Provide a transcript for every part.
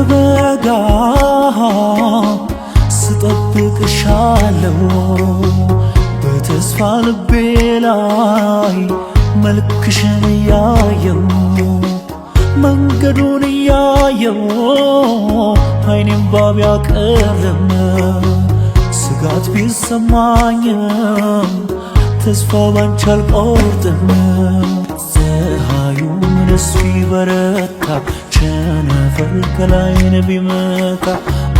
በጋ ስጠብቅሻለው በተስፋ ልቤ ላይ መልክሽን እያየው መንገዱን እያየው አይኔም ባብ ያቀርም ስጋት ቢሰማኝም ተስፋ ባንቺ አልቆርጥም። ፀሐዩም እሱ ይበረታ ቸነፈር ከላይን ቢመታ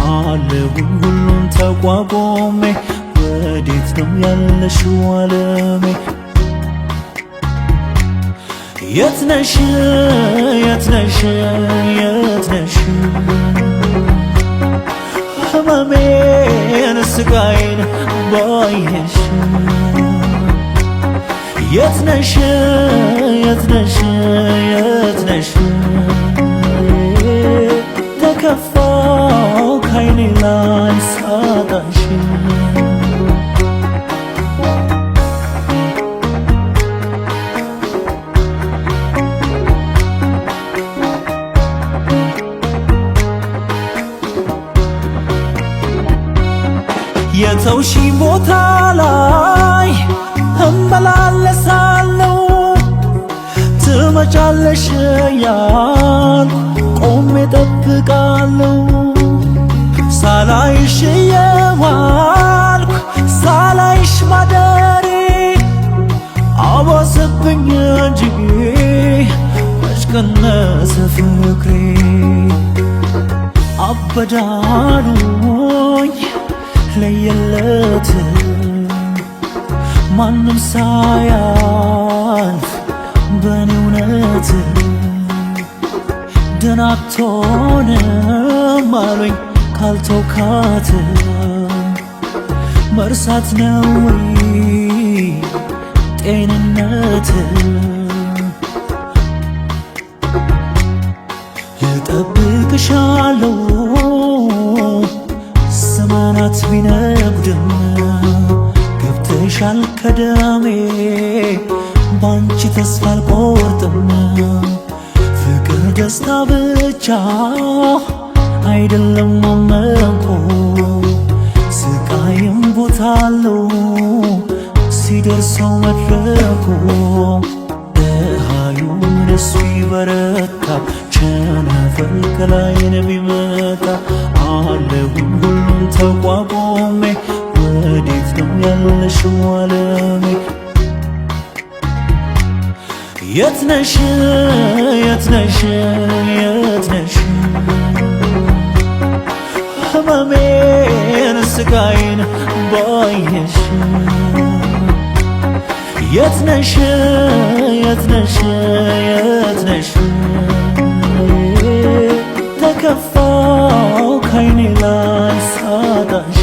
አለሁኝ ሁሉን ተቋቁሜ ወዴት ነው ያለሽው ዓለሜ? የት ነሽ የት ነሽ የት ነሽ ህመሜን ስቃይን ባየሽ የት ነሽ የት ነሽ የት ነሽ ተከፋው ካይኔ ላይ ሳጣሽ የተውሺ ቦታ ላይ እመላለሳለሁ ትመጫለሽ ያልኩ ቆሜ ጠብቃለሁ ሳላይሽ የዋልኩ ሳላይሽ ማደሬ አባሰብኝ እንጂ መች ቀነሰ ፍቅሬ አበዳሉኝ ለየለት ማንም ሳያልፍ በኔ እውነት ደህና አትሆንም አሉኝ ካልተውካት መርሳት ነው ጤንነት እጠብቅሻለሁ ዘመናት ቢነጉድም ገብተሻል ከደሜ ባንቺ ተስፋ አልቆርጥም ፍቅር ደስታ ብቻ አይደለም አመንኩ ስቃይም ቦታ አለው ሲደርሰው መድረኩ ፀሐዩም እሱ ይበረታ ቸነፈር ከላይን ቢመታ አለሁኝ ሁሉን ተቋቁሜ ወዴት ነው ያለሽው ዓለሜ? የት ነሽ የት ነሽ የት ነሽ ህመሜን ስቃይን ባየሽ የት ነሽ የት ነሽ የት ነሽ ተከፋው ካይኔ ላይ ሳጣሽ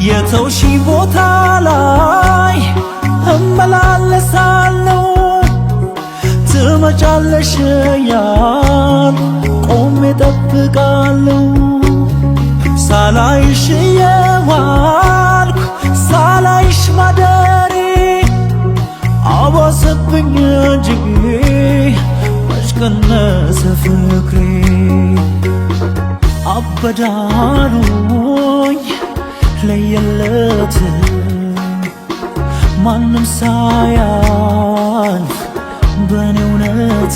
የተውሺ ቦታ ላይ እመላለሳለሁ ትመጫለሽ ያልኩ ቆሜ ጠብቃለሁ ሳላይሽ የዋልኩ ሳላይሽ ማደሬ አባሰብኝ እንጂ መች ቀነሰ ፍቅሬ አበዳሉኝ ለየለት ማንም ሳያልፍ በኔ እውነት